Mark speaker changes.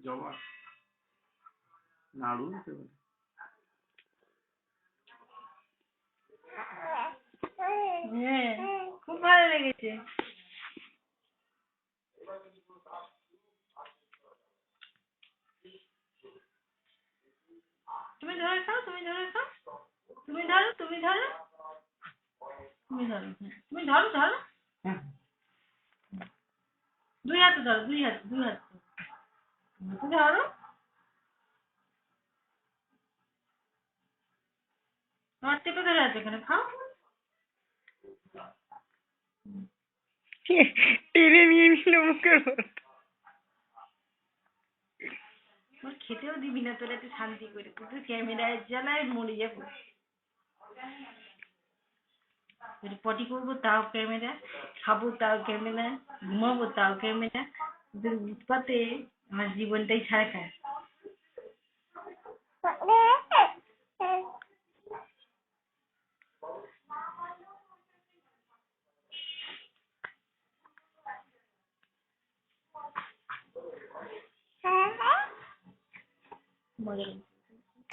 Speaker 1: জবা নাড়ু হতে পারে।
Speaker 2: হ্যাঁ, খুব ভালো লেগেছে। তুমি ধরে খাও, তুমি ধরে খাও, তুমি ধরো, তুমি ধরো, তুমি ধরো, হ্যাঁ, তুমি ধরো, ধরো, দুই হাতে ধরো, দুই হাতে, দুই হাতে, তুমি ধরো, তোমার টেপে ধরে আছে এখানে, খাও।
Speaker 3: টেনে নিয়ে নিল মুখের মধ্যে।
Speaker 2: তোর খেতেও দিবি না তোরা, তুই শান্তি করে, তুই ক্যামেরায় জ্বালায় মরে যাবো। পটি করবো তাও ক্যামেরা, খাবো তাও ক্যামেরা, ঘুমাবো তাও ক্যামেরা, তোদের উৎপাতে আমার জীবনটাই ছাড়খার। মজা